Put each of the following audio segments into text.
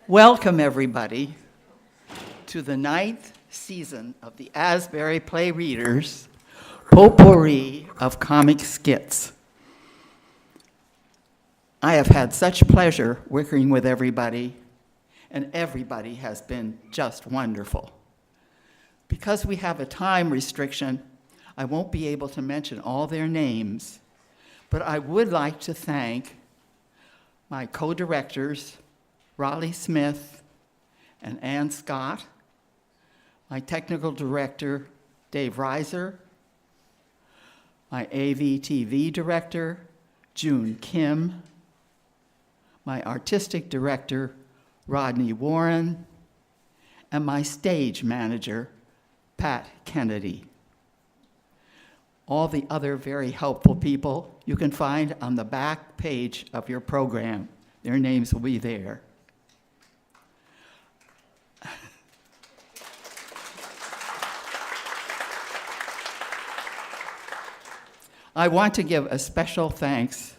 Welcome, everybody, to the 9th season of the Asbury Play Readers Potpourri of Comic Skits. I have had such pleasure working with everybody, and everybody has been just wonderful. Because we have a time restriction, I won't be able to mention all their names, but I would like to thank my co-directors, Raleigh Smith and Ann Scott, my technical director, Dave Reiser, my AV-TV director, June Kim, my artistic director, Rodney Warren, and my stage manager, Pat Kennedy. All the other very helpful people you can find on the back page of your program. Their names will be there. I want to give a special thanks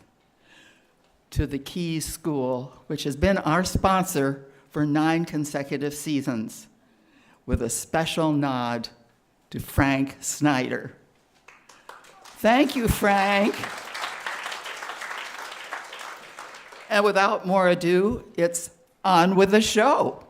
to the Keese School, which has been our sponsor for 9 consecutive seasons, with a special nod to Frank Snyder. Thank you, Frank. And without more ado, it's on with the show.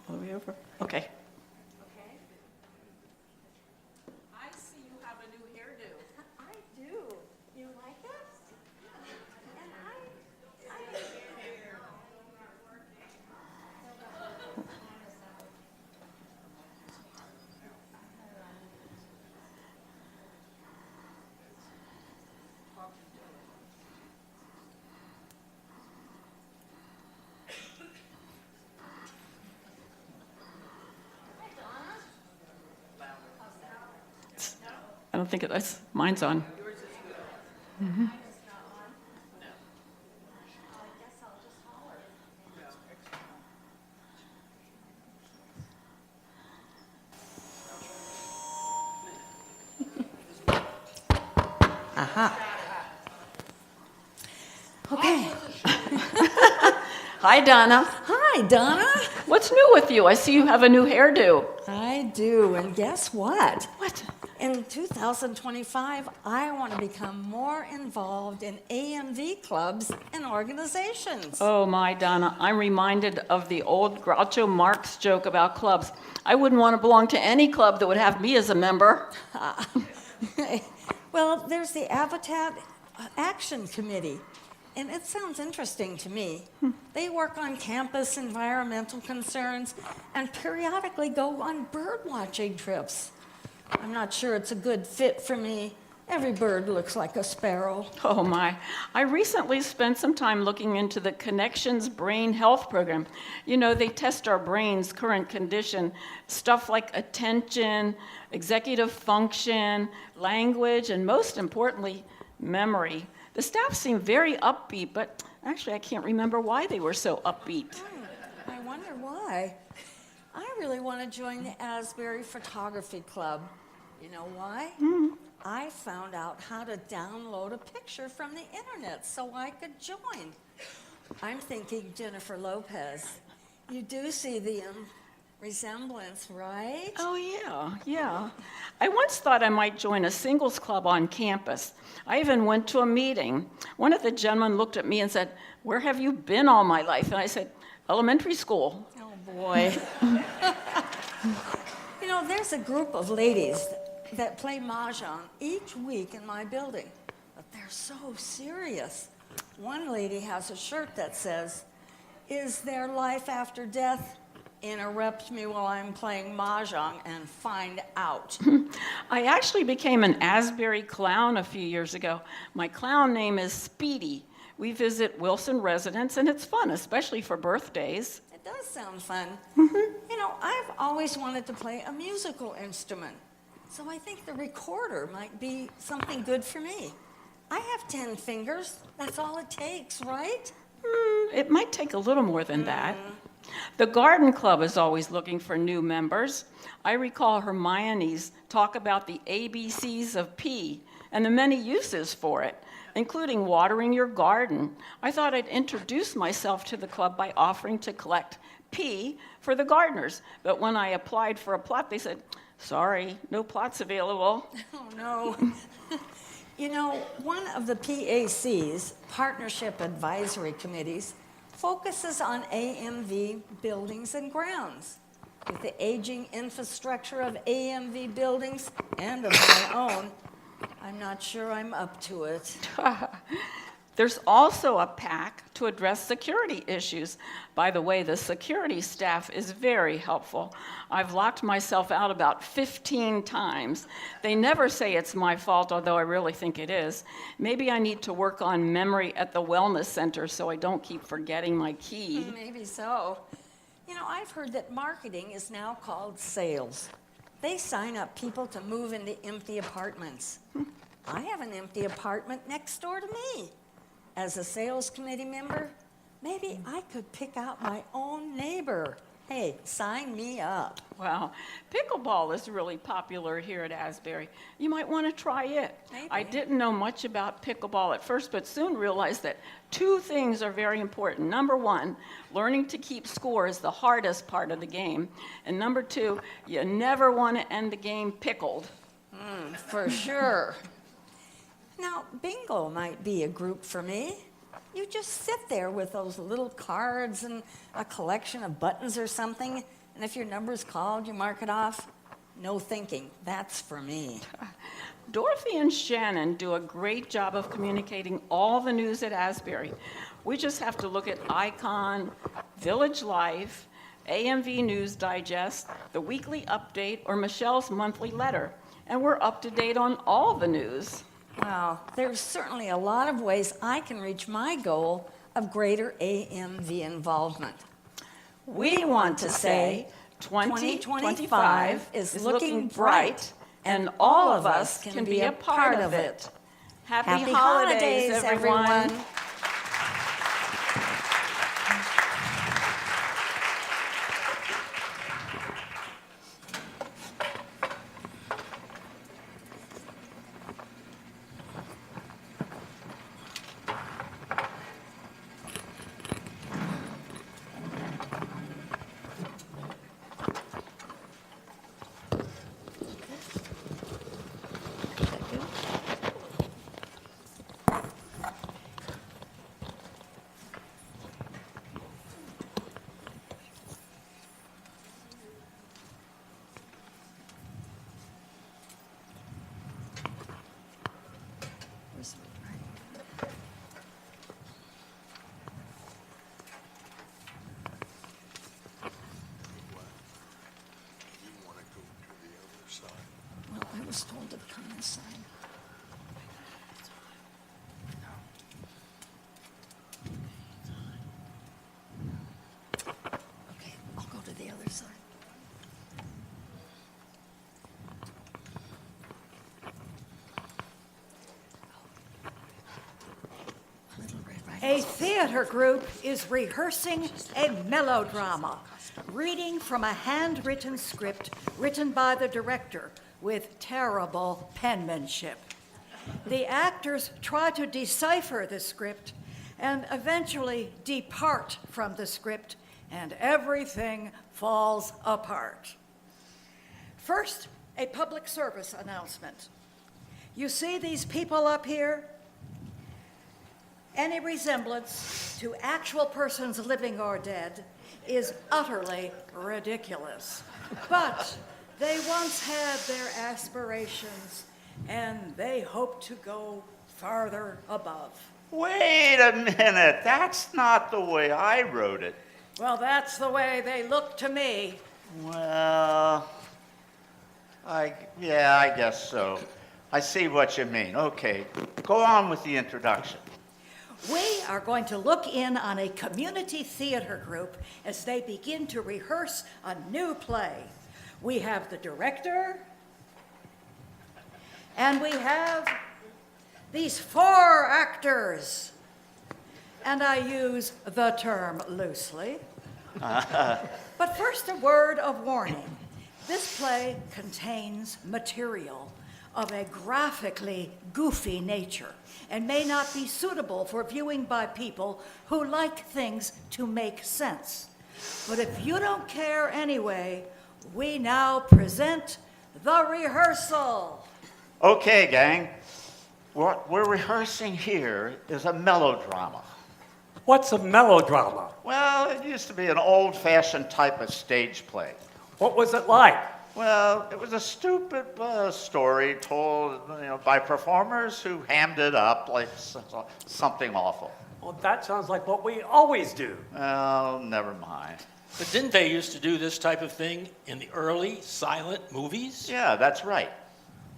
Are we over? Okay. Okay. I see you have a new hairdo. I do. You like it? And I don't think it is. Mine's on. Mm-hmm. I guess I'll just holler. Okay. Hi, Donna. Hi, Donna. What's new with you? I see you have a new hairdo. I do, and guess what? What? In 2025, I want to become more involved in AMV clubs and organizations. Oh, my, Donna. I'm reminded of the old Groucho Marx joke about clubs. I wouldn't want to belong to any club that would have me as a member. Well, there's the Habitat Action Committee, and it sounds interesting to me. They work on campus environmental concerns and periodically go on bird watching trips. I'm not sure it's a good fit for me. Every bird looks like a sparrow. Oh, my. I recently spent some time looking into the Connections Brain Health Program. You know, they test our brain's current condition, stuff like attention, executive function, language, and most importantly, memory. The staff seemed very upbeat, but actually I can't remember why they were so upbeat. I wonder why. I really want to join the Asbury Photography Club. You know why? I found out how to download a picture from the internet so I could join. I'm thinking Jennifer Lopez. You do see the resemblance, right? Oh, yeah. I once thought I might join a singles club on campus. I even went to a meeting. One of the gentlemen looked at me and said, "Where have you been all my life?" And I said, "Elementary school." Oh, boy. You know, there's a group of ladies that play mahjong each week in my building, but they're so serious. One lady has a shirt that says, "Is there life after death?" interrupt me while I'm playing mahjong and find out. I actually became an Asbury clown a few years ago. My clown name is Speedy. We visit Wilson residents, and it's fun, especially for birthdays. It does sound fun. You know, I've always wanted to play a musical instrument, so I think the recorder might be something good for me. I have 10 fingers. That's all it takes, right? It might take a little more than that. The garden club is always looking for new members. I recall Hermione's talk about the ABCs of P and the many uses for it, including watering your garden. I thought I'd introduce myself to the club by offering to collect P for the gardeners. But when I applied for a plot, they said, sorry, no plots available. Oh, no. You know, one of the PAC's, Partnership Advisory Committees, focuses on AMV buildings and grounds. With the aging infrastructure of AMV buildings and of my own, I'm not sure I'm up to it. There's also a PAC to address security issues. By the way, the security staff is very helpful. I've locked myself out about 15 times. They never say it's my fault, although I really think it is. Maybe I need to work on memory at the wellness center so I don't keep forgetting my key. Maybe so. You know, I've heard that marketing is now called sales. They sign up people to move into empty apartments. I have an empty apartment next door to me. As a sales committee member, maybe I could pick out my own neighbor. Hey, sign me up. Wow, pickleball is really popular here at Asbury. You might want to try it. Maybe. I didn't know much about pickleball at first, but soon realized that two things are very important. Number one, learning to keep score is the hardest part of the game. And number two, you never want to end the game pickled. For sure. Now, bingo might be a group for me. You just sit there with those little cards and a collection of buttons or something, and if your number's called, you mark it off. No thinking. That's for me. Dorothy and Shannon do a great job of communicating all the news at Asbury. We just have to look at Icon, Village Life, AMV News Digest, the weekly update, or Michelle's monthly letter, and we're up to date on all the news. Wow, there's certainly a lot of ways I can reach my goal of greater AMV involvement. We want to say 2025 is looking bright, and all of us can be a part of it. Happy holidays, everyone. Well, I was told to come inside. Okay, I'll go to the other side. Little Red Riding A theater group is rehearsing a melodrama, reading from a handwritten script written by the director with terrible penmanship. The actors try to decipher the script and eventually depart from the script, and everything falls apart. First, a public service announcement. You see these people up here? Any resemblance to actual persons living or dead is utterly ridiculous. But they once had their aspirations, and they hope to go farther above. Wait a minute, that's not the way I wrote it. Well, that's the way they look to me. Well, yeah, I guess so. I see what you mean. Okay, go on with the introduction. We are going to look in on a community theater group as they begin to rehearse a new play. We have the director, and we have these 4 actors. And I use the term loosely. But first, a word of warning. This play contains material of a graphically goofy nature and may not be suitable for viewing by people who like things to make sense. But if you don't care anyway, we now present the rehearsal. Okay, gang. What we're rehearsing here is a melodrama. What's a melodrama? Well, it used to be an old-fashioned type of stage play. What was it like? Well, it was a stupid story told, by performers who hammed it up like something awful. Well, that sounds like what we always do. Well, never mind. But didn't they used to do this type of thing in the early silent movies? Yeah, that's right.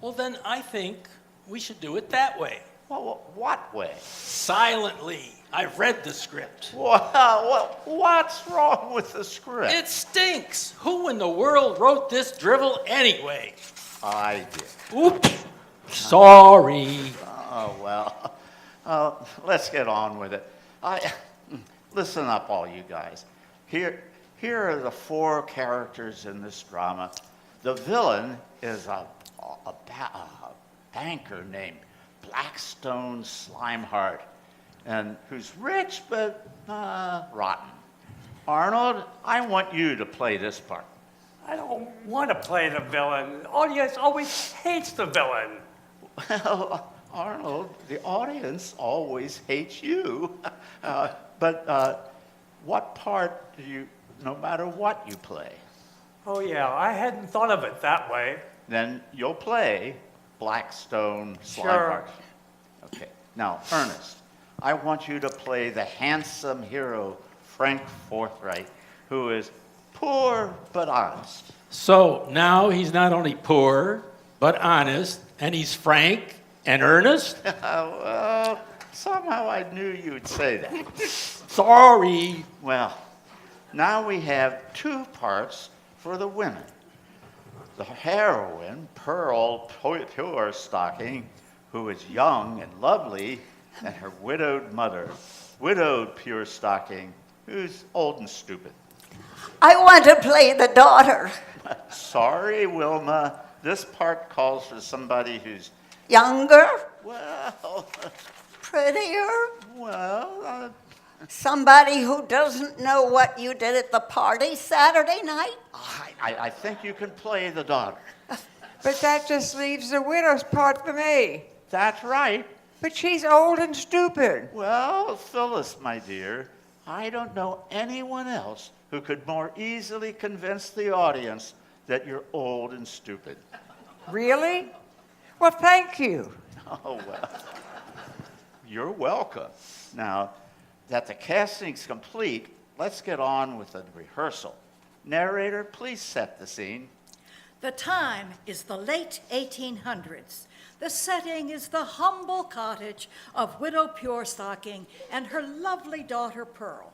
Well, then I think we should do it that way. Well, what way? Silently. I've read the script. Well, what's wrong with the script? It stinks. Who in the world wrote this drivel anyway? I did. Oops. Sorry. Oh, well. Let's get on with it. Listen up, all you guys. Here are the 4 characters in this drama. The villain is a banker named Blackstone Slimeheart, and who's rich but rotten. Arnold, I want you to play this part. I don't want to play the villain. The audience always hates the villain. Well, Arnold, the audience always hates you. But what part do you, no matter what you play, Oh, yeah, I hadn't thought of it that way. then you'll play Blackstone Sure. Slimeheart. Okay. Now, Ernest, I want you to play the handsome hero, Frank Forthright, who is poor but honest. So now he's not only poor, but honest, and he's frank and earnest? Well, somehow I knew you'd say that. Sorry. Well, now we have 2 parts for the women. The heroine, Pearl Pure Stocking, who is young and lovely, and her widowed mother, widowed Pure Stocking, who's old and stupid. I want to play the daughter. Sorry, Wilma, this part calls for somebody who's, Younger, well, prettier, well, somebody who doesn't know what you did at the party Saturday night. I think you can play the daughter. But that just leaves the widow's part for me. That's right. But she's old and stupid. Well, Phyllis, my dear, I don't know anyone else who could more easily convince the audience that you're old and stupid. Really? Well, thank you. Oh, well, you're welcome. Now that the casting's complete, let's get on with the rehearsal. Narrator, please set the scene. The time is the late 1800s. The setting is the humble cottage of Widow Purestocking and her lovely daughter, Pearl.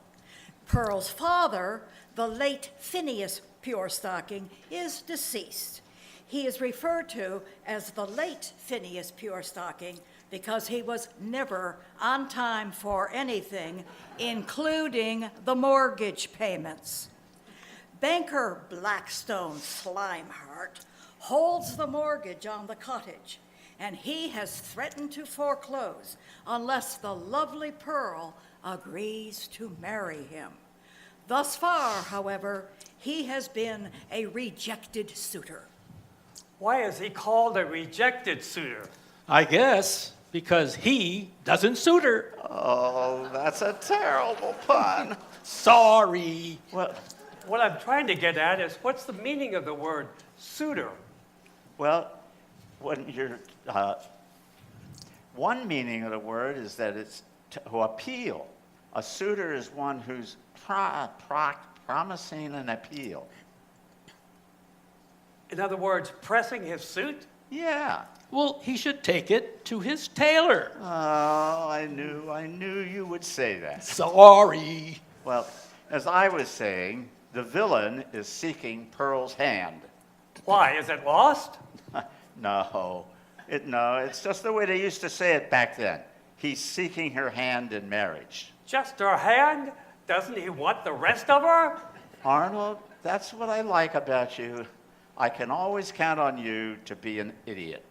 Pearl's father, the late Phineas Purestocking, is deceased. He is referred to as the late Phineas Purestocking because he was never on time for anything, including the mortgage payments. Banker Blackstone Slimeheart holds the mortgage on the cottage, and he has threatened to foreclose unless the lovely Pearl agrees to marry him. Thus far, however, he has been a rejected suitor. Why is he called a rejected suitor? I guess because he doesn't suit her. Oh, that's a terrible pun. Sorry. Well, What I'm trying to get at is what's the meaning of the word suitor? Well, when you're, one meaning of the word is that it's to appeal. A suitor is one who's promising an appeal. In other words, pressing his suit? Yeah. Well, he should take it to his tailor. Oh, I knew you would say that. Sorry. Well, as I was saying, the villain is seeking Pearl's hand. Why, is it lost? No, it's just the way they used to say it back then. He's seeking her hand in marriage. Just her hand? Doesn't he want the rest of her? Arnold, that's what I like about you. I can always count on you to be an idiot.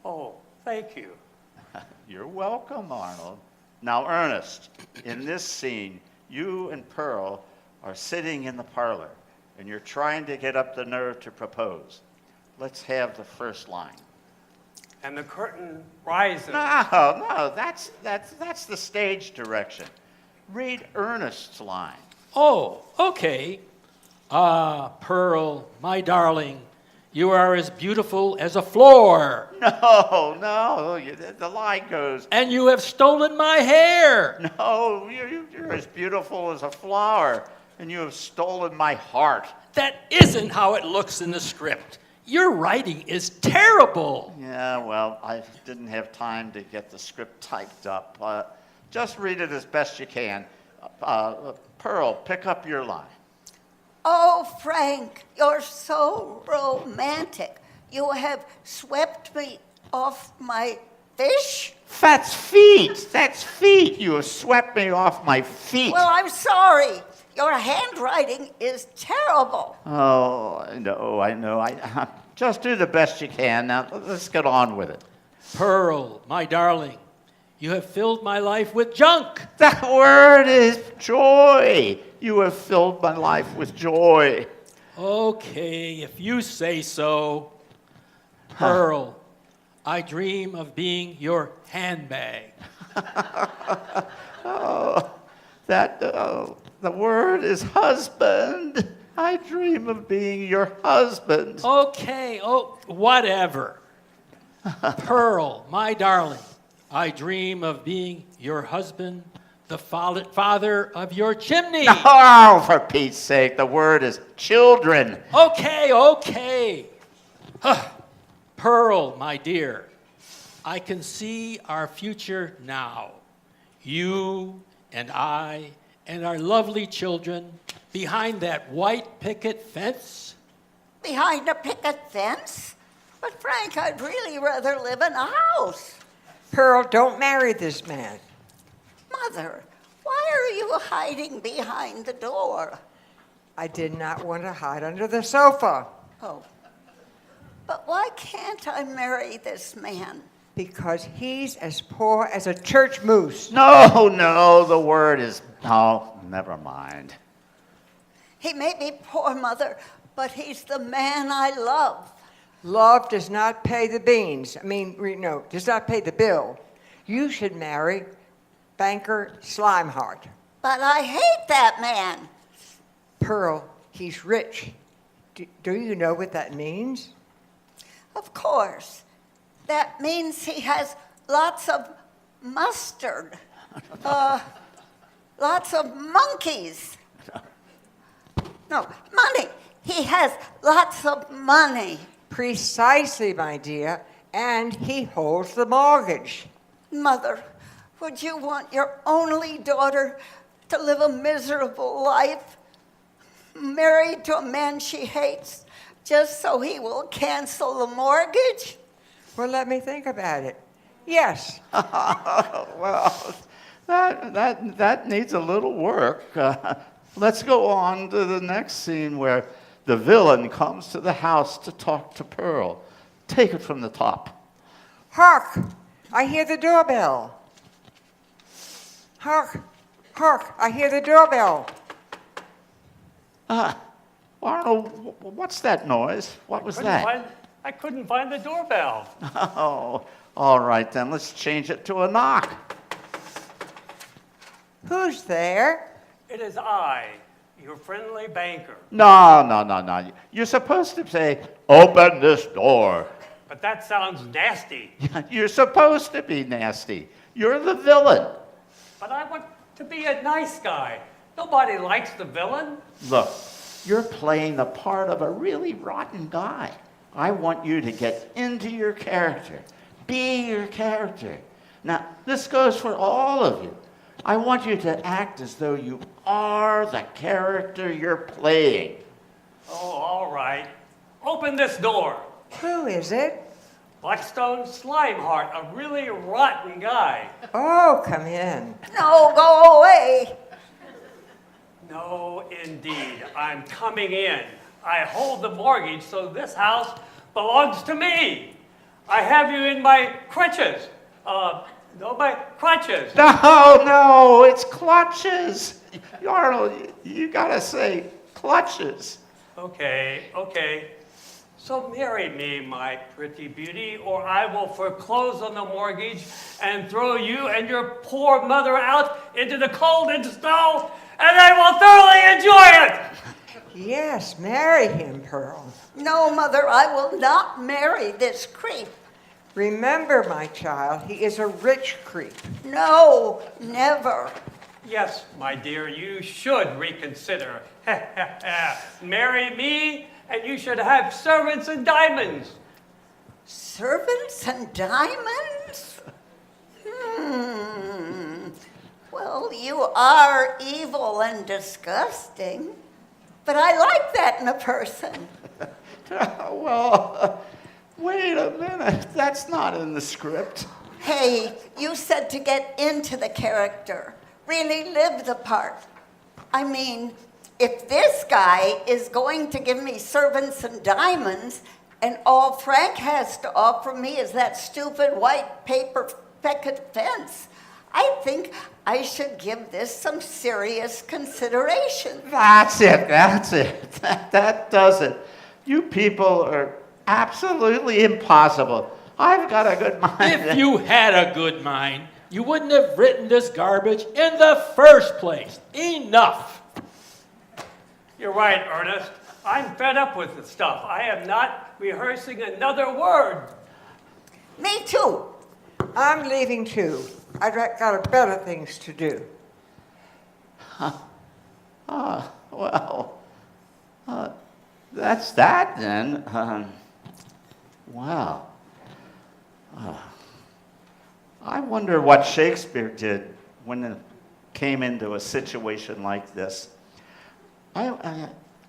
Oh, thank you. You're welcome, Arnold. Now, Ernest, in this scene, you and Pearl are sitting in the parlor, and you're trying to get up the nerve to propose. Let's have the first line. And the curtain rises. No, that's the stage direction. Read Ernest's line. Oh, okay. Pearl, my darling, you are as beautiful as a floor. No, the line goes, And you have stolen my hair. no, you're as beautiful as a flower, and you have stolen my heart. That isn't how it looks in the script. Your writing is terrible. Yeah, well, I didn't have time to get the script typed up. Just read it as best you can. Pearl, pick up your line. Oh, Frank, you're so romantic. You have swept me off my fish. That's feet. That's feet. You have swept me off my feet. Well, I'm sorry. Your handwriting is terrible. Oh, I know. I just do the best you can. Now, let's get on with it. Pearl, my darling, you have filled my life with junk. That word is joy. You have filled my life with joy. Okay, if you say so. Pearl, I dream of being your handbag. The word is husband. I dream of being your husband. Okay, whatever. Pearl, my darling, I dream of being your husband, the father of your chimney. Oh, for Pete's sake, the word is children. Okay. Pearl, my dear, I can see our future now. You and I and our lovely children behind that white picket fence. Behind a picket fence? But, Frank, I'd really rather live in a house. Pearl, don't marry this man. Mother, why are you hiding behind the door? I did not want to hide under the sofa Oh. But why can't I marry this man? because he's as poor as a church moose. No, the word is... Oh, never mind. He may be poor, Mother, but he's the man I love. Love does not pay the beans. Does not pay the bill. You should marry banker Slimeheart. But I hate that man. Pearl, he's rich. Do you know what that means? Of course. That means he has lots of mustard. Lots of monkeys. No, money. He has lots of money. Precisely, my dear. And he holds the mortgage. Mother, would you want your only daughter to live a miserable life, married to a man she hates, just so he will cancel the mortgage? Well, let me think about it. Yes. Well, that needs a little work. Let's go on to the next scene where the villain comes to the house to talk to Pearl. Take it from the top. Hark! I hear the doorbell. Hark! Hark! I hear the doorbell. Arnold, what's that noise? What was that? I couldn't find the doorbell. Oh, all right then. Let's change it to a knock. Who's there? It is I, your friendly banker. No. You're supposed to say, "Open this door." But that sounds nasty. You're supposed to be nasty. You're the villain. But I want to be a nice guy. Nobody likes the villain. Look, you're playing the part of a really rotten guy. I want you to get into your character. Be your character. Now, this goes for all of you. I want you to act as though you are the character you're playing. Oh, all right. Open this door. Who is it? Blackstone Slimeheart, a really rotten guy. Oh, come in. No, go away. No, indeed. I'm coming in. I hold the mortgage, so this house belongs to me. I have you in my crutches. No, my crutches. No, it's clutches. Arnold, you gotta say clutches. Okay. So marry me, my pretty beauty, or I will foreclose on the mortgage and throw you and your poor mother out into the cold and snow, and I will thoroughly enjoy it. Yes, marry him, Pearl. No, Mother, I will not marry this creep. Remember, my child, he is a rich creep. No, never. Yes, my dear, you should reconsider. Marry me, and you should have servants and diamonds. Servants and diamonds? Well, you are evil and disgusting, but I like that in a person. Well, wait a minute. That's not in the script. Hey, you said to get into the character, really live the part. I mean, if this guy is going to give me servants and diamonds, and all Frank has to offer me is that stupid white paper picket fence, I think I should give this some serious consideration. That's it. That does it. You people are absolutely impossible. I've got a good mind. If you had a good mind, you wouldn't have written this garbage in the first place. Enough. You're right, Ernest. I'm fed up with the stuff. I am not rehearsing another word. Me too. I'm leaving too. I've got better things to do. That's that then. Wow. I wonder what Shakespeare did when it came into a situation like this.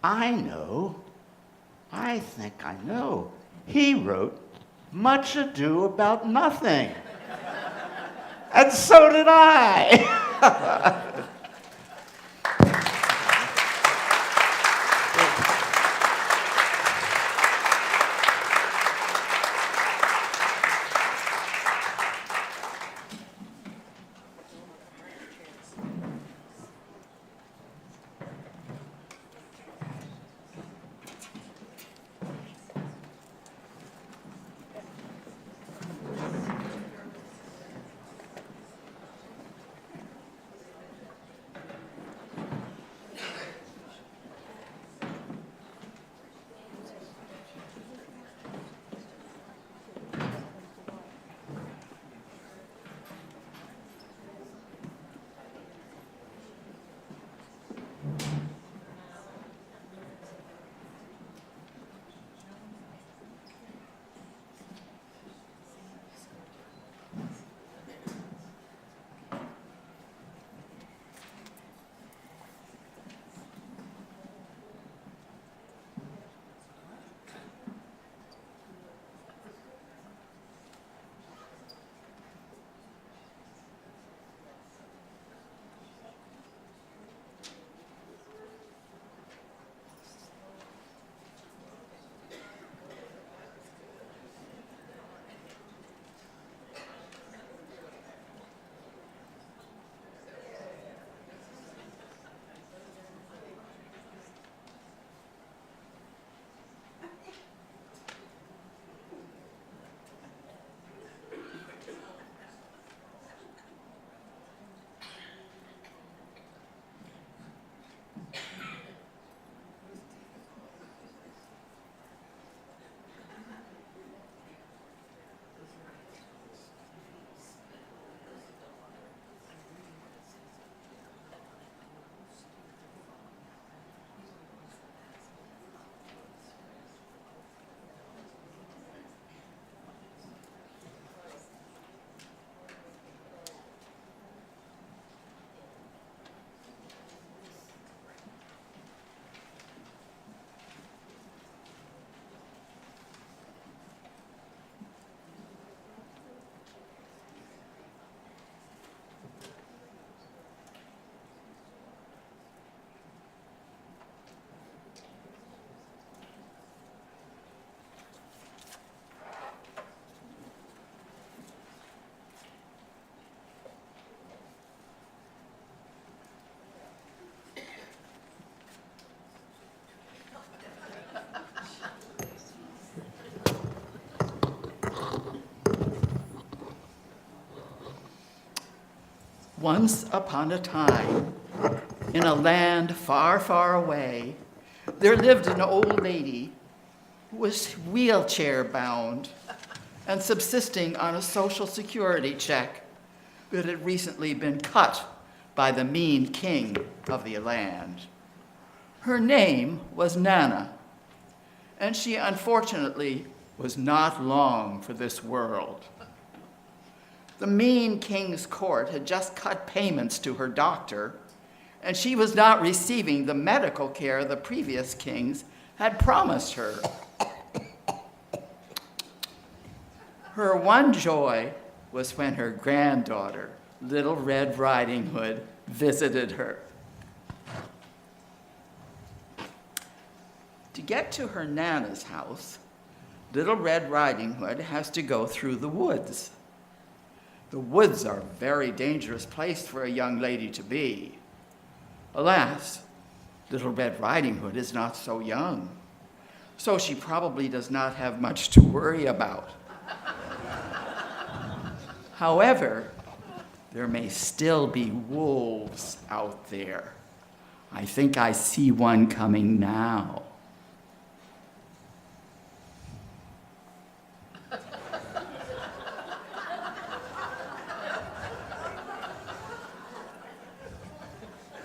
I know. I think I know. He wrote Much Ado About Nothing. And so did I. Once upon a time, in a land far, far away, there lived an old lady who was wheelchair bound and subsisting on a Social Security check that had recently been cut by the mean king of the land. Her name was Nana, and she unfortunately was not long for this world. The mean king's court had just cut payments to her doctor, and she was not receiving the medical care the previous kings had promised her. Her one joy was when her granddaughter, Little Red Riding Hood, visited her. To get to her Nana's house, Little Red Riding Hood has to go through the woods. The woods are a very dangerous place for a young lady to be. Alas, Little Red Riding Hood is not so young, so she probably does not have much to worry about. However, there may still be wolves out there. I think I see one coming now.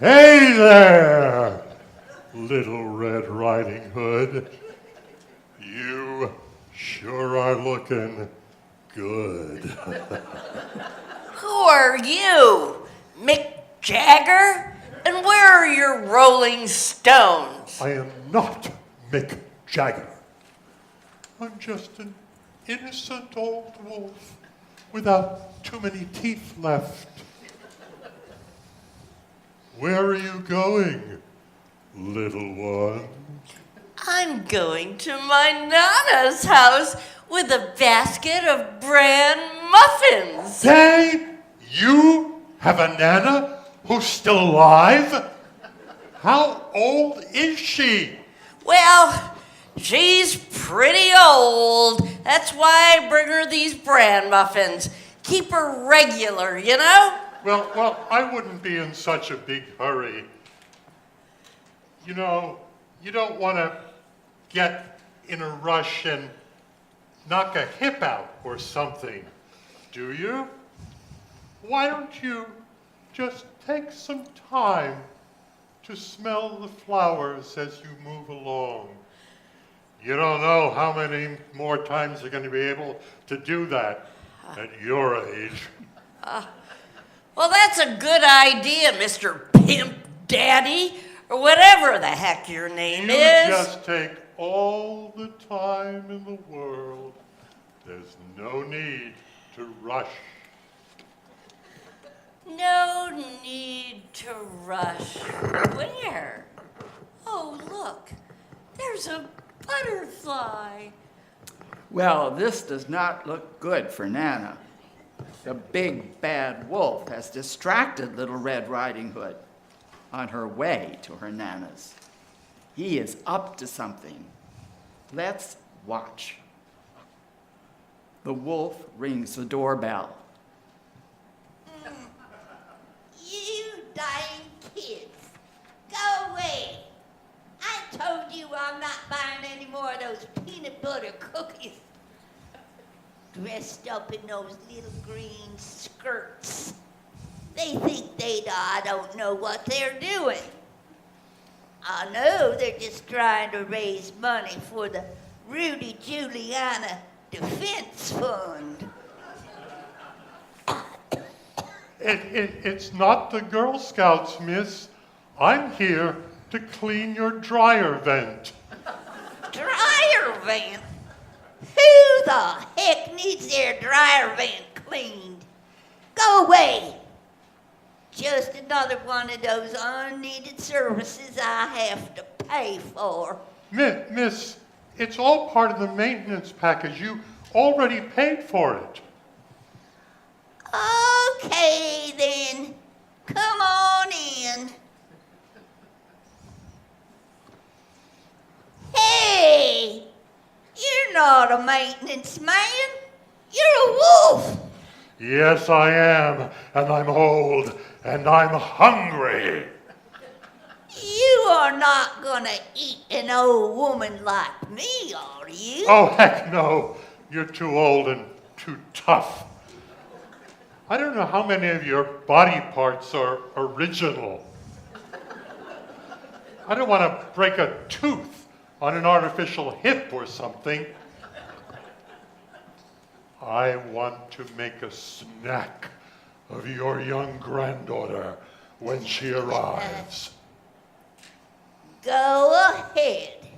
Hey there, Little Red Riding Hood. You sure are looking good. Who are you, Mick Jagger? And where are your Rolling Stones? I am not Mick Jagger. I'm just an innocent old wolf without too many teeth left. Where are you going, little one? I'm going to my Nana's house with a basket of bran muffins. Say, you have a Nana who's still alive? How old is she? Well, she's pretty old. That's why I bring her these bran muffins. Keep her regular, you know? Well, I wouldn't be in such a big hurry. You know, you don't want to get in a rush and knock a hip out or something, do you? Why don't you just take some time to smell the flowers as you move along? You don't know how many more times you're going to be able to do that at your age. Well, that's a good idea, Mr. Pimp Daddy, or whatever the heck your name You is. just take all the time in the world. There's no need to rush. No need to rush. Where? Oh, look, there's a butterfly. Well, this does not look good for Nana. The big bad wolf has distracted Little Red Riding Hood on her way to her Nana's. He is up to something. Let's watch. The wolf rings the doorbell. You dang kids, go away. I told you I'm not buying any more of those peanut butter cookies. Dressed up in those little green skirts. They think I don't know what they're doing. I know they're just trying to raise money for the Rudy Giuliani Defense Fund. It's not the Girl Scouts, miss. I'm here to clean your dryer vent. Dryer vent? Who the heck needs their dryer vent cleaned? Go away. Just another one of those unneeded services I have to pay for. Miss, it's all part of the maintenance package. You already paid for it. Okay, then. Come on in. Hey, you're not a maintenance man. You're a wolf. Yes, I am, and I'm old, and I'm hungry. You are not gonna eat an old woman like me, are you? Oh, heck no. You're too old and too tough. I don't know how many of your body parts are original. I don't want to break a tooth on an artificial hip or something. I want to make a snack of your young granddaughter when she arrives. Go ahead.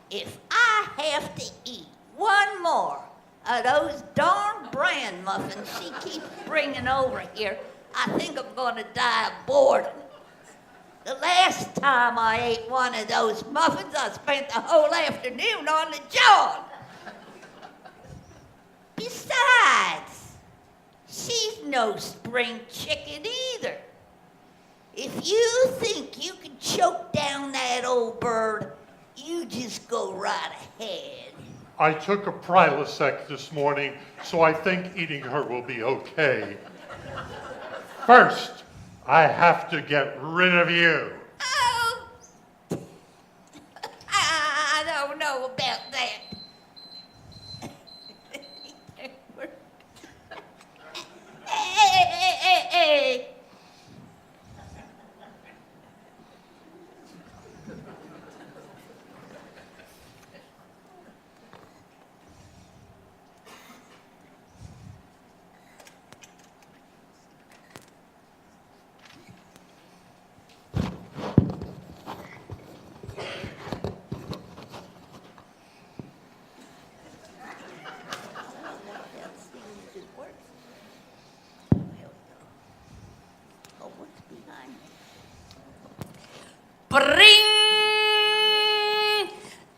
If I have to eat one more of those darn bran muffins she keeps bringing over here, I think I'm going to die of boredom. The last time I ate one of those muffins, I spent the whole afternoon on the john. Besides, she's no spring chicken either. If you think you can choke down that old bird, you just go right ahead. I took a Prilosec this morning, so I think eating her will be okay. First, I have to get rid of you. Oh, I don't know about that. Hey. Oh, what's behind me? Bring!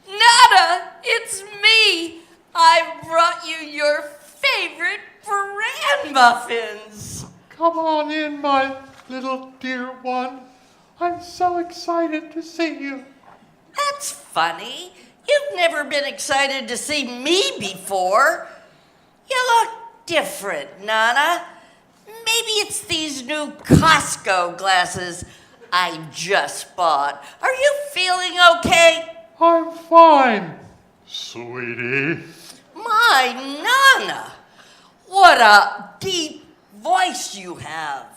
Nada, it's me. I brought you your favorite bran muffins. Come on in, my little dear one. I'm so excited to see you. That's funny. You've never been excited to see me before. You look different, Nana. Maybe it's these new Costco glasses I just bought. Are you feeling okay? I'm fine, sweetie. My Nana, what a deep voice you have.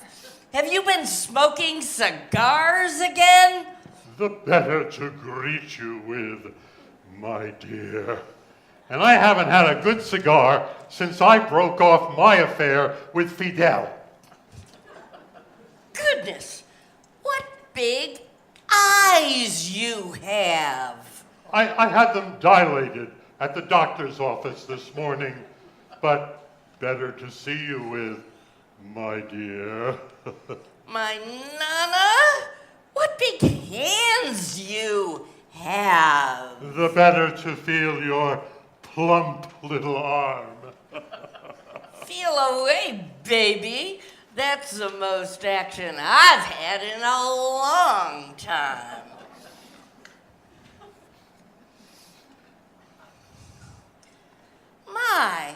Have you been smoking cigars again? The better to greet you with, my dear. And I haven't had a good cigar since I broke off my affair with Fidel. Goodness, what big eyes you have. I had them dilated at the doctor's office this morning, but better to see you with, my dear. My Nana, what big hands you have. The better to feel your plump little arm. Feel away, baby. That's the most action I've had in a long time. My,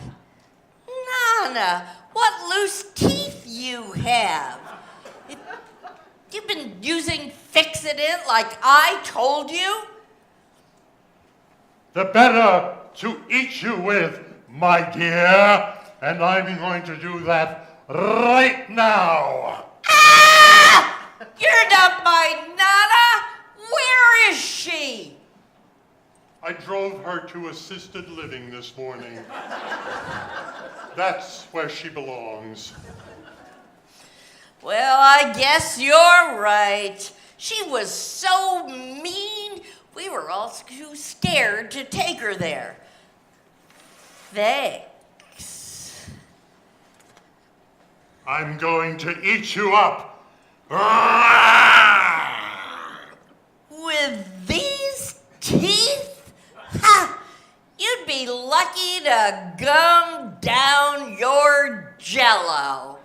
Nana, what loose teeth you have. You've been using Fix-It-It like I told you? The better to eat you with, my dear. And I'm going to do that right now. Ah! You're not my Nana. Where is she? I drove her to assisted living this morning. That's where she belongs. Well, I guess you're right. She was so mean, we were all too scared to take her there. Thanks. I'm going to eat you up. With these teeth? Ha! You'd be lucky to gum down your jello.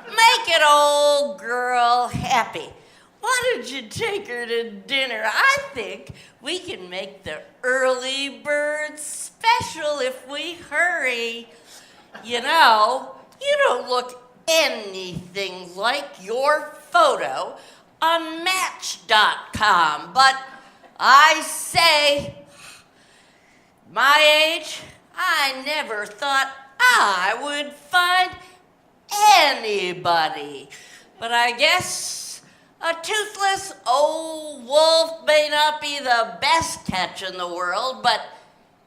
Make an old girl happy. Why don't you take her to dinner? I think we can make the early bird special if we hurry. You know, You don't look anything like your photo on Match.com, but I say, my age, I never thought I would find anybody. But I guess a toothless old wolf may not be the best catch in the world, but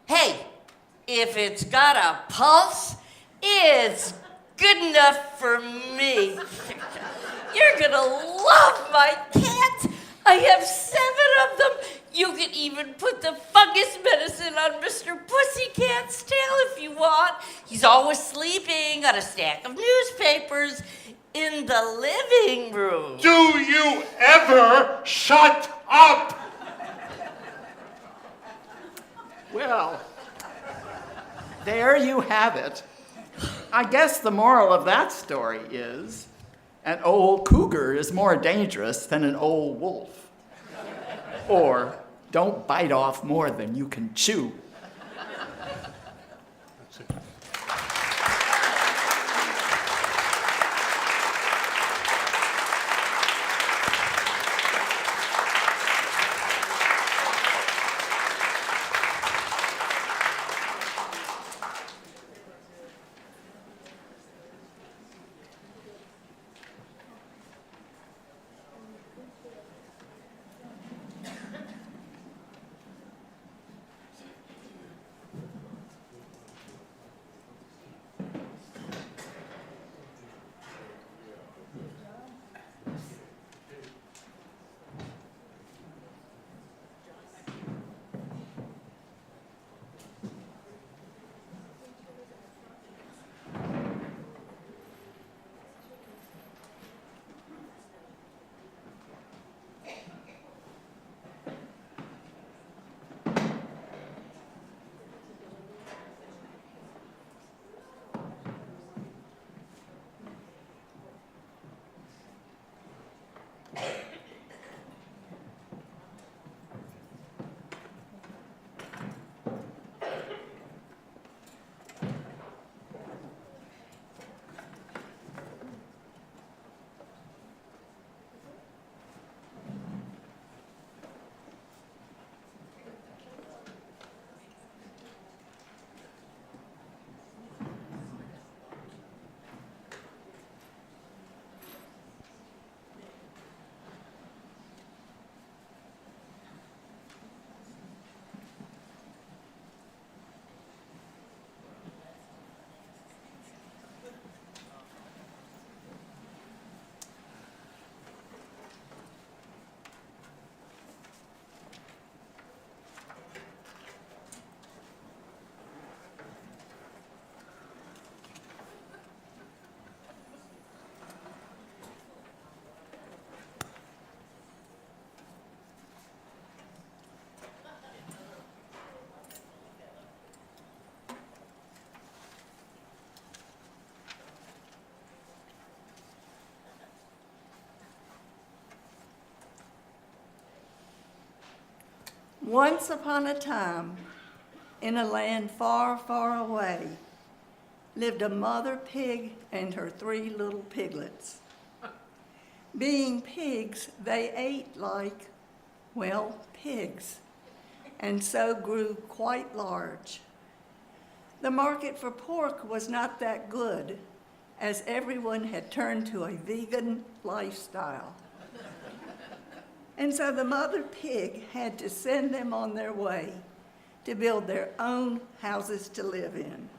hey, if it's got a pulse, it's good enough for me. You're gonna love my cats. I have 7 of them. You can even put the fungus medicine on Mr. Pussycat's tail if you want. He's always sleeping on a stack of newspapers in the living room. Do you ever shut up? Well, there you have it. I guess the moral of that story is an old cougar is more dangerous than an old wolf. Or don't bite off more than you can chew. That's it. Once upon a time, in a land far, far away, lived a mother pig and her 3 little piglets. Being pigs, they ate like, well, pigs, and so grew quite large. The market for pork was not that good, as everyone had turned to a vegan lifestyle. And so the mother pig had to send them on their way to build their own houses to live in.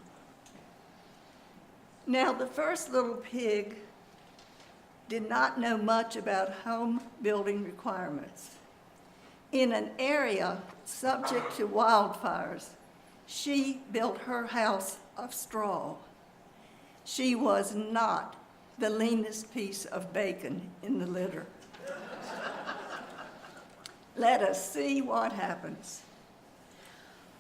Now, the first little pig did not know much about home building requirements. In an area subject to wildfires, she built her house of straw. She was not the leanest piece of bacon in the litter. Let us see what happens.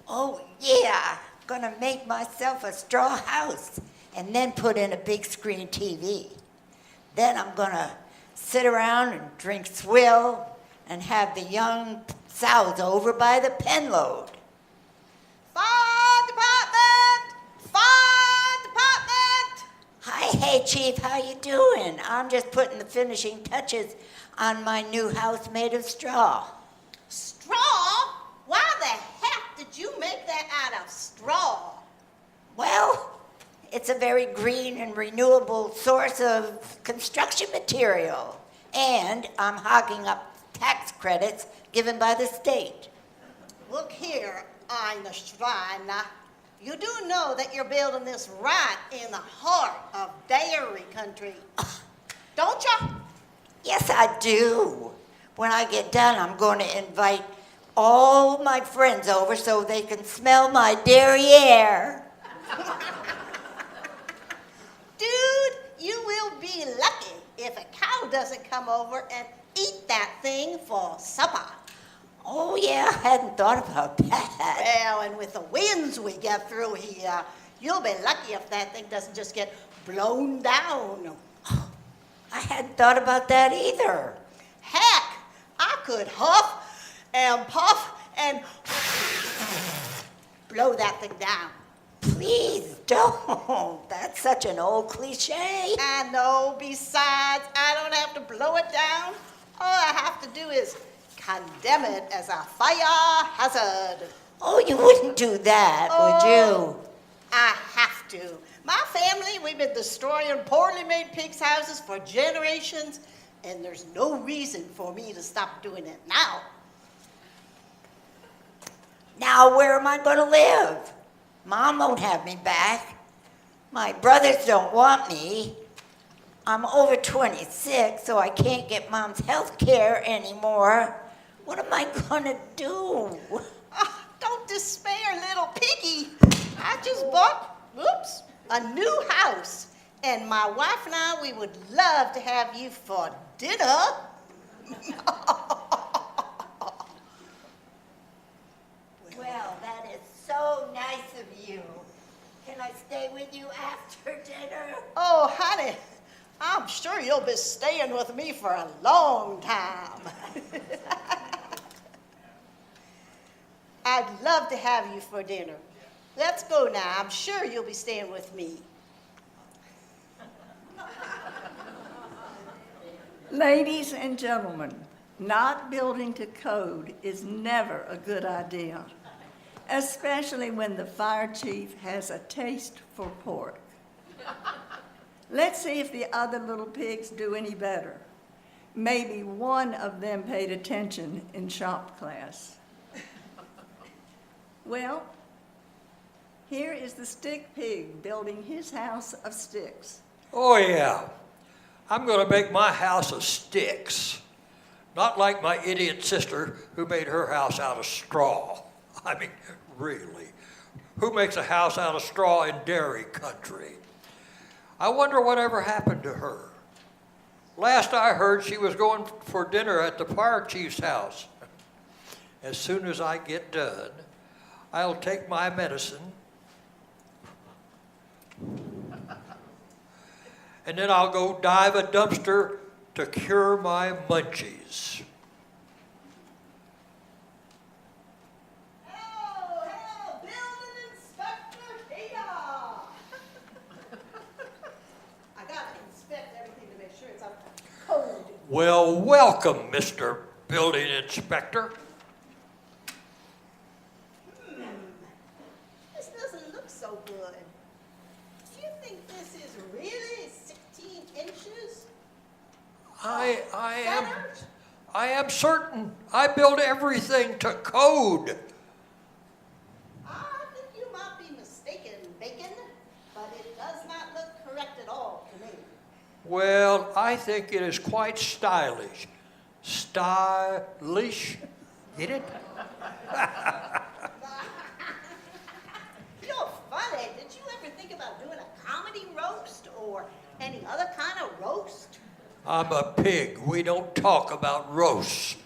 Oh, yeah, gonna make myself a straw house and then put in a big screen TV. Then I'm gonna sit around and drink swill and have the young sows over by the pen load. Fire department! Fire department! I Hey, Chief, how you doing? I'm just putting the finishing touches on my new house made of straw. Straw? Why the heck did you make that out of straw? Well, it's a very green and renewable source of construction material. And I'm hogging up tax credits given by the state. Look here, Eine Schreiner. You do know that you're building this right in the heart of dairy country, don't you? Yes, I do. When I get done, I'm going to invite all my friends over so they can smell my dairy air. Dude, you will be lucky if a cow doesn't come over and eat that thing for supper. Oh, yeah, I hadn't thought about that. Well, and with the winds we get through here, you'll be lucky if that thing doesn't just get blown down. I hadn't thought about that either. Heck, I could huff and puff and blow that thing down. Please don't. That's such an old cliche. I know, besides, I don't have to blow it down. All I have to do is condemn it as a fire hazard. Oh, you wouldn't do that, would you? I have to. My family, we've been destroying poorly made pigs' houses for generations, and there's no reason for me to stop doing it now. Now, where am I going to live? Mom won't have me back. My brothers don't want me. I'm over 26, so I can't get Mom's health care anymore. What am I going to do? Don't despair, little piggy. I just bought, a new house. And my wife and I, we would love to have you for dinner. Well, that is so nice of you. Can I stay with you after dinner? Oh, honey, I'm sure you'll be staying with me for a long time. I'd love to have you for dinner. Let's go now. I'm sure you'll be staying with me. Ladies and gentlemen, not building to code is never a good idea, especially when the fire chief has a taste for pork. Let's see if the other little pigs do any better. Maybe one of them paid attention in shop class. Well, here is the stick pig building his house of sticks. Oh, yeah. I'm going to make my house of sticks. Not like my idiot sister who made her house out of straw. I mean, really. Who makes a house out of straw in dairy country? I wonder whatever happened to her. Last I heard, she was going for dinner at the fire chief's house. As soon as I get done, I'll take my medicine, and then I'll go dive a dumpster to cure my munchies. Hello, building inspector here. I gotta inspect everything to make sure it's up to code. Well, welcome, Mr. Building Inspector. This doesn't look so good. Do you think this is really 16 inches? I am certain. I build everything to code. I think you might be mistaken, Bacon, but it does not look correct at all to me. Well, I think it is quite stylish. Stylish. Get it? You're funny. Did you ever think about doing a comedy roast or any other kind of roast? I'm a pig. We don't talk about roasts.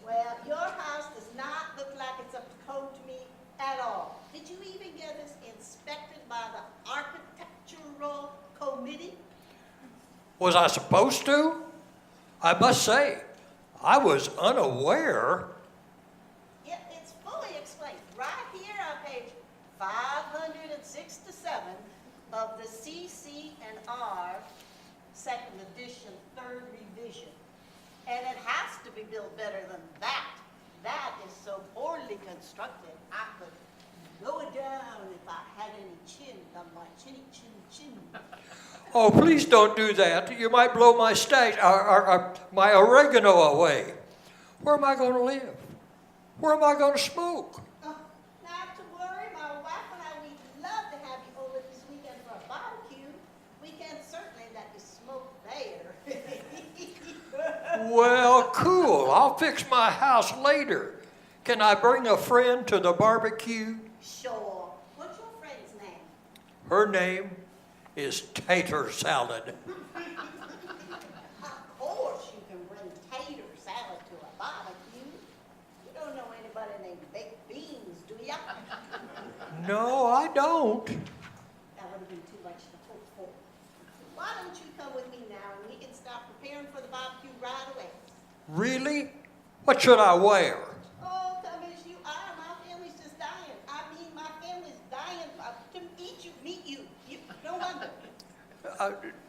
Well, your house does not look like it's up to code to me at all. Did you even get this inspected by the architectural committee? Was I supposed to? I must say, I was unaware. It's fully explained right here on page 567. of the CC&R second edition, third revision. And it has to be built better than that. That is so poorly constructed, I could blow it down if I had any chin on my chinny chin chin. Oh, please don't do that. You might blow my my oregano away. Where am I going to live? Where am I going to smoke? Not to worry, my wife and I, we'd love to have you over this weekend for a barbecue. We can certainly let you smoke there. Well, cool. I'll fix my house later. Can I bring a friend to the barbecue? Sure. What's your friend's name? Her name is Tater Salad. Of course you can bring tater salad to a barbecue. You don't know anybody named Baked Beans, do ya? No, I don't. That would have been too much to hope for. Why don't you come with me now and we can start preparing for the barbecue right away? Really? What should I wear? Oh, come as you are. My family's just dying. I mean, my family's dying to meet you. No wonder.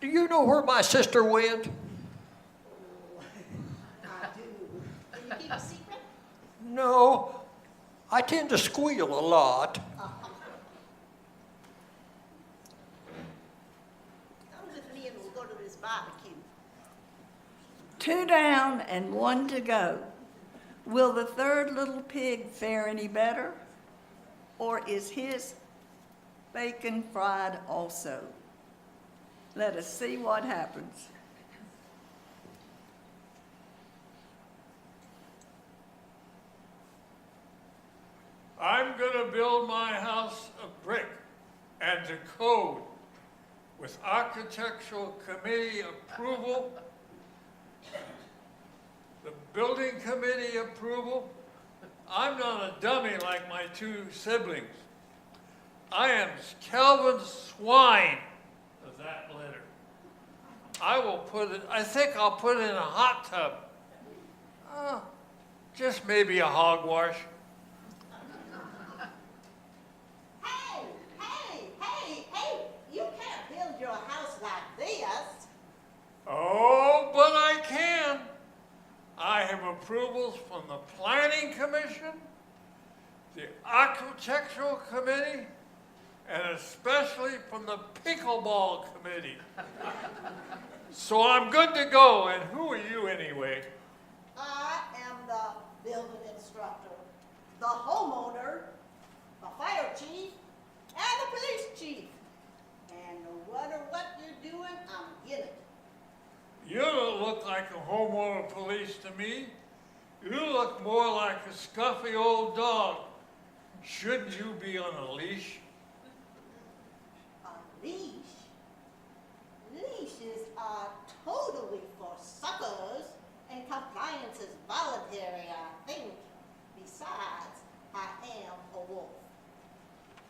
Do you know where my sister went? I do. Can you keep a secret? No, I tend to squeal a lot. Come with me and we'll go to this barbecue. 2 down and 1 to go. Will the third little pig fare any better? Or is his bacon fried also? Let us see what happens. I'm gonna build my house of brick and to code with architectural committee approval, the building committee approval. I'm not a dummy like my 2 siblings. I am Calvin Swine of that litter. I think I'll put it in a hot tub. Just maybe a hogwash. Hey, you can't build your house like this. Oh, but I can. I have approvals from the Planning Commission, the Architectural Committee, and especially from the Pickleball Committee. So I'm good to go, and who are you anyway? I am the building instructor, the homeowner, the fire chief, and the police chief. And no matter what you're doing, I'm in it. You don't look like a homeowner police to me. You look more like a scuffy old dog. Shouldn't you be on a leash? A leash? Leashes are totally for suckers, and compliance is voluntary, I think. Besides, I am a wolf.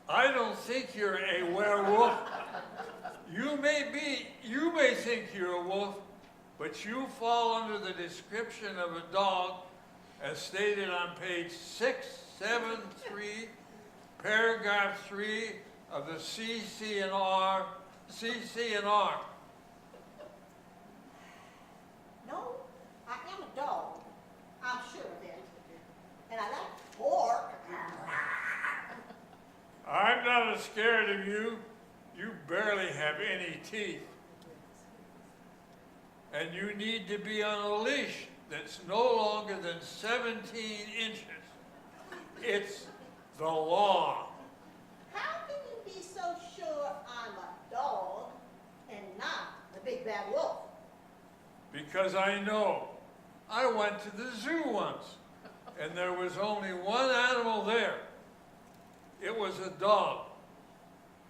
I don't think you're a werewolf. You may think you're a wolf, but you fall under the description of a dog as stated on page 673, paragraph 3 of the CC&R. No, I am a dog. I'm sure of it. And I like pork. I'm not as scared of you. You barely have any teeth. And you need to be on a leash that's no longer than 17 inches. It's the law. How can you be so sure I'm a dog and not the big bad wolf? Because I know. I went to the zoo once, and there was only one animal there. It was a dog.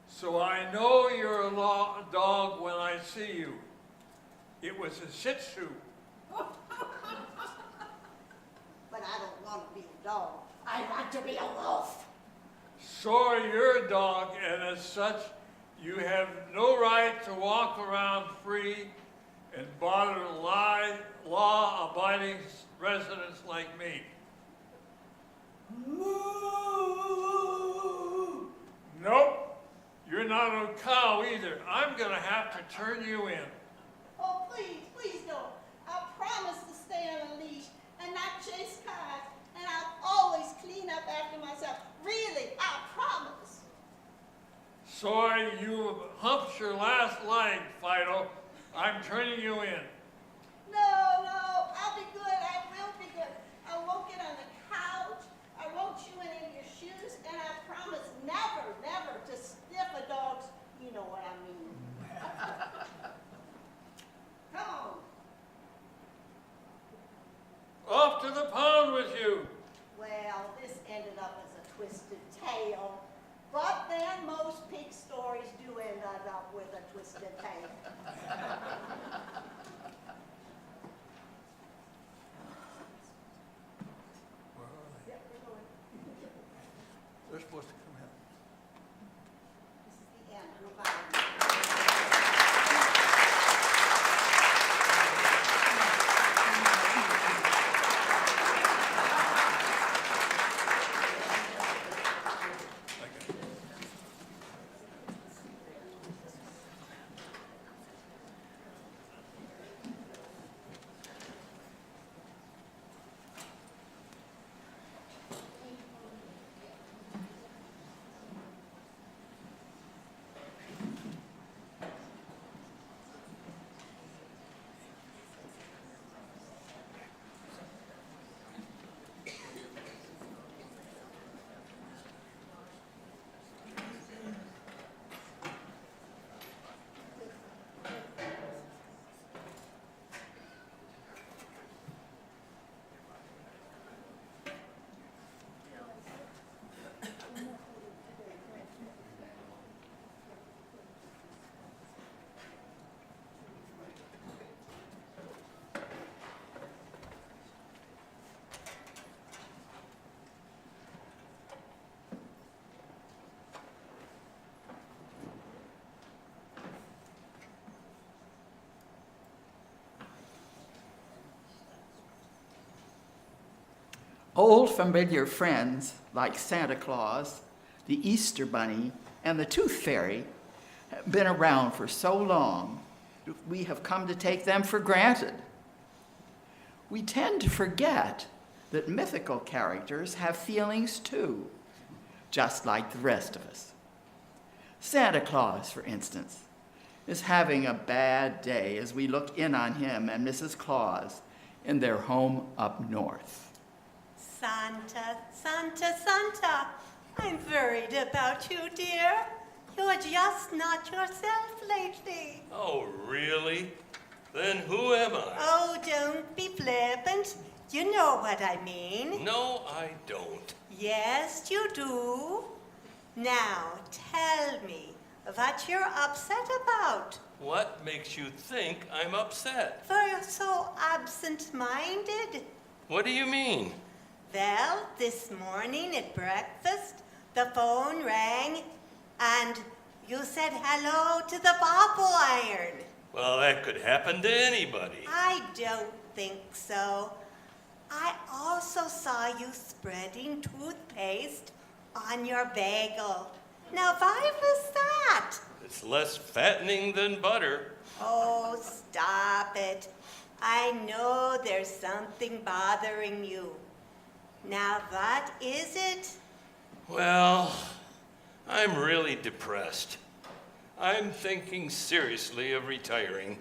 So I know you're a dog when I see you. It was a Shih Tzu. But I don't want to be a dog. I want to be a wolf. So you're a dog, and as such, you have no right to walk around free and bother law-abiding residents like me. Nope. You're not a cow either. I'm gonna have to turn you in. Oh, please, please don't. I promise to stay on a leash and not chase cars, and I'll always clean up after myself. Really, I promise. Sorry, you humped your last leg, Fido. I'm turning you in. No, I'll be good. I will be good. I won't get on the couch. I won't chew any of your shoes, and I promise never, never to sniff a dog's, you know what I mean. Come on. Off to the pound with you. Well, this ended up as a twisted tale. But then most pig stories do end up with a twisted tail. They're supposed to come out. This is the end. Goodbye. Old familiar friends like Santa Claus, the Easter Bunny, and the Tooth Fairy have been around for so long, we have come to take them for granted. We tend to forget that mythical characters have feelings too, just like the rest of us. Santa Claus, for instance, is having a bad day as we look in on him and Mrs. Claus in their home up north. Santa, Santa, Santa, I'm worried about you, dear. You're just not yourself lately. Oh, really? Then who am I? Oh, don't be flippant. You know what I mean. No, I don't. Yes, you do. Now, tell me what you're upset about. What makes you think I'm upset? For you're so absent-minded. What do you mean? Well, this morning at breakfast, the phone rang, and you said hello to the bobble iron. Well, that could happen to anybody. I don't think so. I also saw you spreading toothpaste on your bagel. Now, why was that? It's less fattening than butter. Oh, stop it. I know there's something bothering you. Now, what is it? Well, I'm really depressed. I'm thinking seriously of retiring.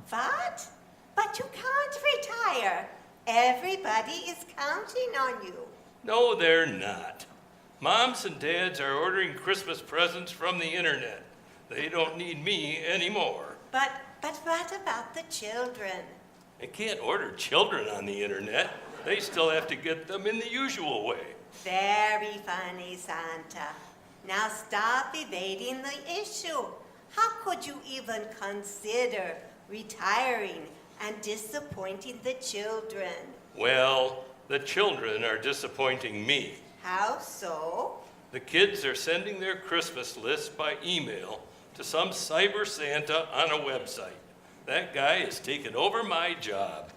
What? But you can't retire. Everybody is counting on you. No, they're not. Moms and dads are ordering Christmas presents from the internet. They don't need me anymore. But what about the children? I can't order children on the internet. They still have to get them in the usual way. Very funny, Santa. Now stop evading the issue. How could you even consider retiring and disappointing the children? Well, the children are disappointing me. How so? The kids are sending their Christmas lists by email to some cyber Santa on a website. That guy has taken over my job.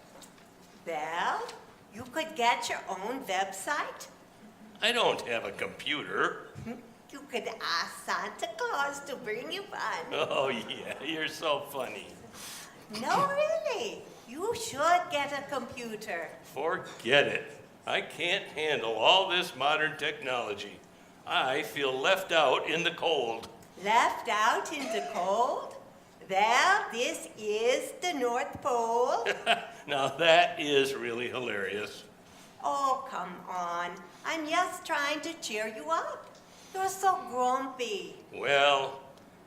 Well, you could get your own website. I don't have a computer. You could ask Santa Claus to bring you fun. Oh, yeah, you're so funny. No, really. You should get a computer. Forget it. I can't handle all this modern technology. I feel left out in the cold. Left out in the cold? Well, this is the North Pole. Now that is really hilarious. Oh, come on. I'm just trying to cheer you up. You're so grumpy. Well,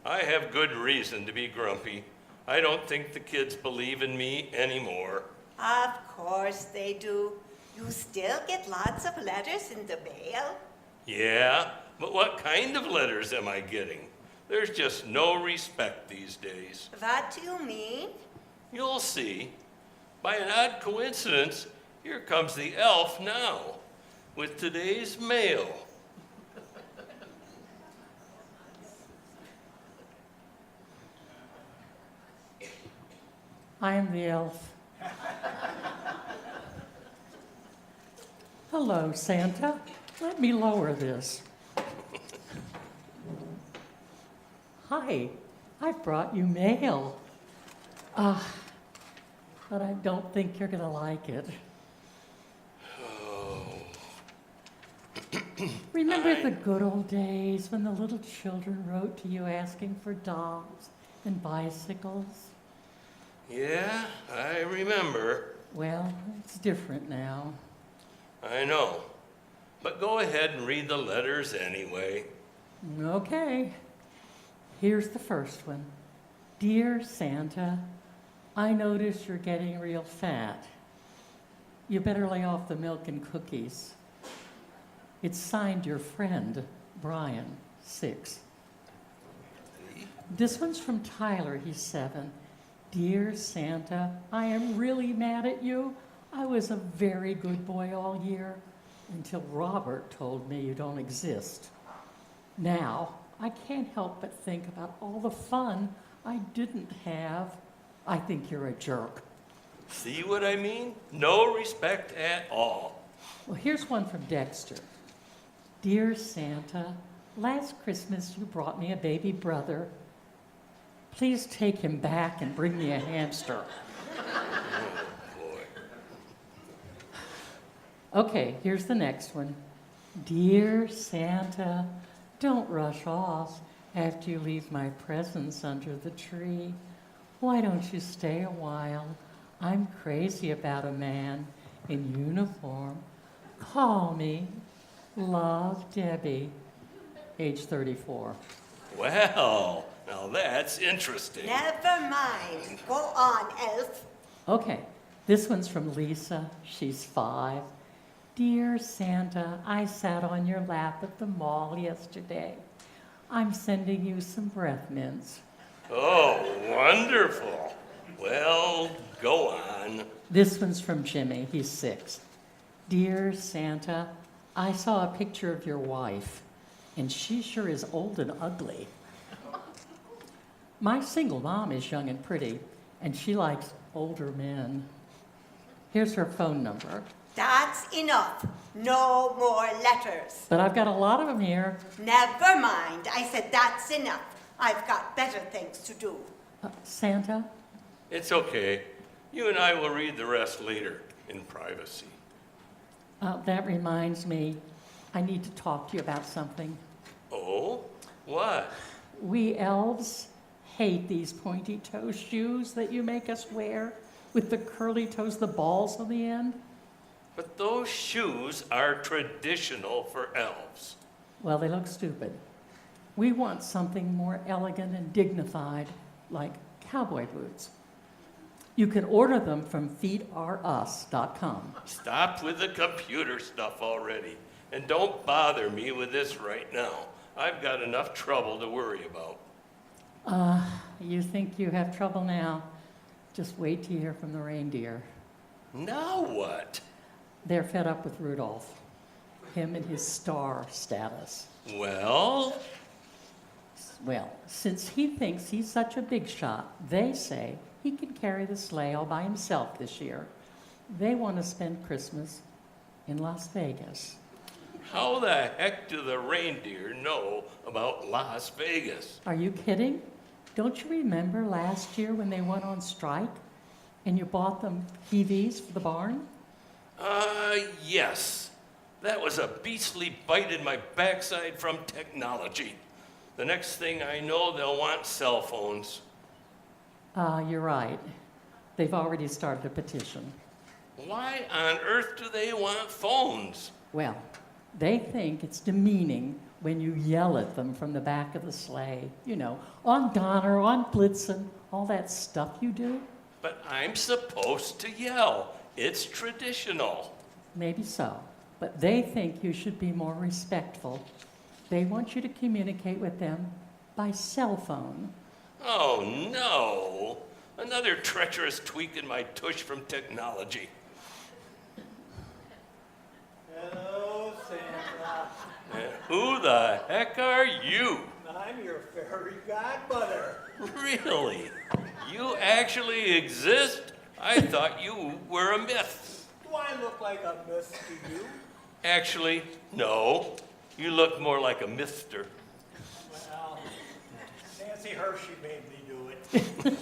I have good reason to be grumpy. I don't think the kids believe in me anymore. Of course they do. You still get lots of letters in the mail. Yeah, but what kind of letters am I getting? There's just no respect these days. What do you mean? You'll see. By an odd coincidence, here comes the elf now, with today's mail. I am the elf. Hello, Santa. Let me lower this. Hi, I've brought you mail. But I don't think you're gonna like it. Remember the good old days when the little children wrote to you asking for dolls and bicycles? Yeah, I remember. Well, it's different now. I know. But go ahead and read the letters anyway. Okay. Here's the first one. Dear Santa, I notice you're getting real fat. You better lay off the milk and cookies. It's signed your friend, Brian, 6. This one's from Tyler, he's 7. Dear Santa, I am really mad at you. I was a very good boy all year until Robert told me you don't exist. Now, I can't help but think about all the fun I didn't have. I think you're a jerk. See what I mean? No respect at all. Well, here's one from Dexter. Dear Santa, last Christmas you brought me a baby brother. Please take him back and bring me a hamster. Okay, here's the next one. Dear Santa, don't rush off after you leave my presents under the tree. Why don't you stay a while? I'm crazy about a man in uniform. Call me. Love, Debbie. Age 34. Well, now that's interesting. Never mind. Go on, Elf. Okay, this one's from Lisa. She's 5. Dear Santa, I sat on your lap at the mall yesterday. I'm sending you some breath mints. Oh, wonderful. Well, go on. This one's from Jimmy. He's 6. Dear Santa, I saw a picture of your wife, and she sure is old and ugly. My single mom is young and pretty, and she likes older men. Here's her phone number. That's enough. No more letters. But I've got a lot of them here. Never mind. I said that's enough. I've got better things to do. Santa? It's okay. You and I will read the rest later in privacy. That reminds me, I need to talk to you about something. Oh? What? We elves hate these pointy toe shoes that you make us wear with the curly toes, the balls on the end. But those shoes are traditional for elves. Well, they look stupid. We want something more elegant and dignified, like cowboy boots. You can order them from feetarus.com. Stop with the computer stuff already. And don't bother me with this right now. I've got enough trouble to worry about. You think you have trouble now? Just wait till you hear from the reindeer. Now what? They're fed up with Rudolph, him and his star status. Well, since he thinks he's such a big shot, they say he can carry the sleigh all by himself this year. They want to spend Christmas in Las Vegas. How the heck do the reindeer know about Las Vegas? Are you kidding? Don't you remember last year when they went on strike and you bought them TVs for the barn? Yes. That was a beastly bite in my backside from technology. The next thing I know, they'll want cell phones. You're right. They've already started a petition. Why on earth do they want phones? Well, they think it's demeaning when you yell at them from the back of the sleigh. You know, on Donner, on Blitzen, all that stuff you do. But I'm supposed to yell. It's traditional. Maybe so, but they think you should be more respectful. They want you to communicate with them by cell phone. Oh no! Another treacherous tweak in my tush from technology. Hello, Santa. Who the heck are you? I'm your fairy godmother. Really? You actually exist? I thought you were a myth. Do I look like a myth to you? Actually, no. You look more like a mister. Well, Nancy Hershey made me do it.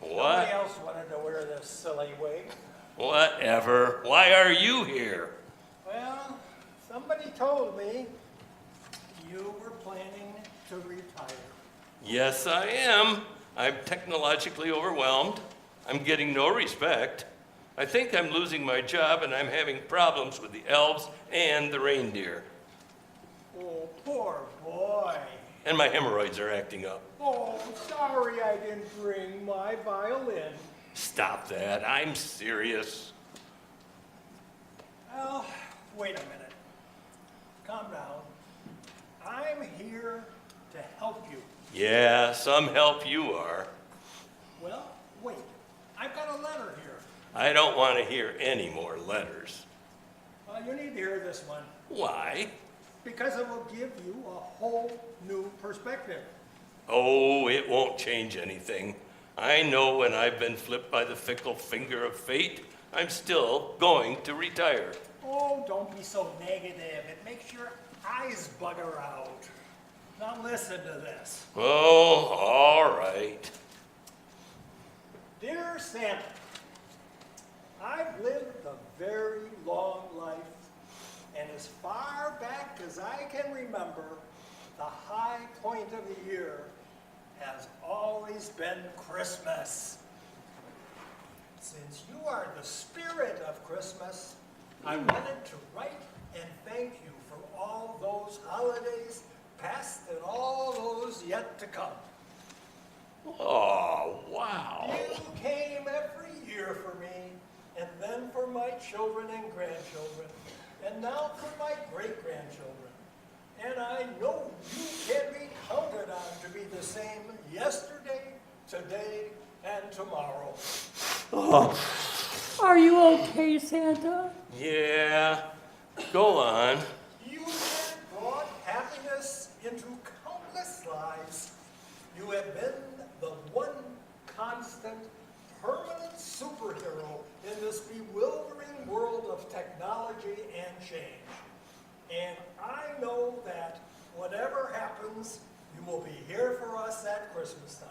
What? Nobody else wanted to wear this silly wig. Whatever. Why are you here? Well, somebody told me you were planning to retire. Yes, I am. I'm technologically overwhelmed. I'm getting no respect. I think I'm losing my job and I'm having problems with the elves and the reindeer. Oh, poor boy. And my hemorrhoids are acting up. Oh, sorry I didn't bring my violin. Stop that. I'm serious. Well, wait a minute. Calm down. I'm here to help you. Yeah, some help you are. Well, wait. I've got a letter here. I don't want to hear any more letters. Well, you need to hear this one. Why? Because it will give you a whole new perspective. Oh, it won't change anything. I know when I've been flipped by the fickle finger of fate, I'm still going to retire. Oh, don't be so negative. It makes your eyes bugger out. Now listen to this. Oh, all right. Dear Santa, I've lived a very long life, and as far back as I can remember, the high point of the year has always been Christmas. Since you are the spirit of Christmas, I wanted to write and thank you for all those holidays, past and all those yet to come. Oh, wow. You came every year for me, and then for my children and grandchildren, and now for my great-grandchildren. And I know you can be counted on to be the same yesterday, today, and tomorrow. Oh. Are you okay, Santa? Yeah, go on. You have brought happiness into countless lives. You have been the one constant, permanent superhero in this bewildering world of technology and change. And I know that whatever happens, you will be here for us at Christmas time.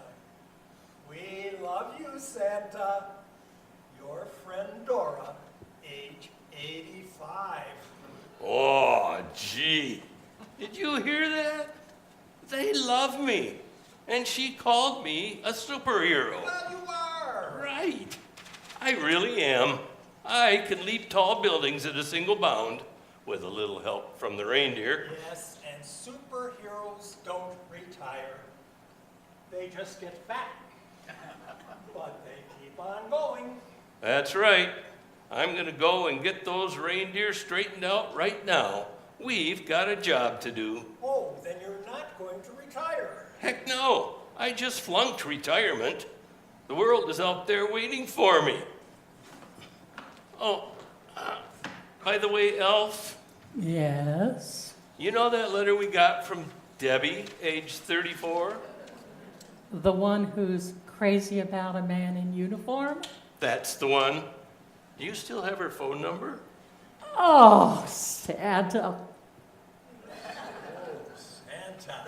We love you, Santa. Your friend Dora, age 85. Oh, gee. Did you hear that? They love me. And she called me a superhero. Well, you are. Right. I really am. I can leap tall buildings at a single bound with a little help from the reindeer. Yes, and superheroes don't retire. They just get fat. But they keep on going. That's right. I'm going to go and get those reindeer straightened out right now. We've got a job to do. Oh, then you're not going to retire. Heck no. I just flunked retirement. The world is out there waiting for me. Oh, by the way, Elf, Yes. you know that letter we got from Debbie, age 34? The one who's crazy about a man in uniform? That's the one. Do you still have her phone number? Oh, Santa. Santa.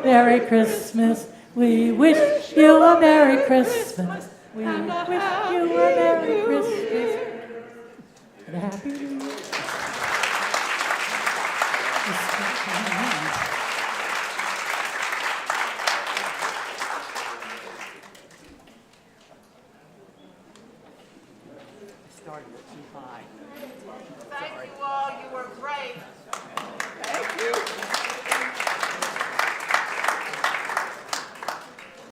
Merry Christmas. We wish you a Merry Christmas. We wish you a Merry Christmas. And a Happy New Year. Started too high. Thank you all, you were great. Thank you.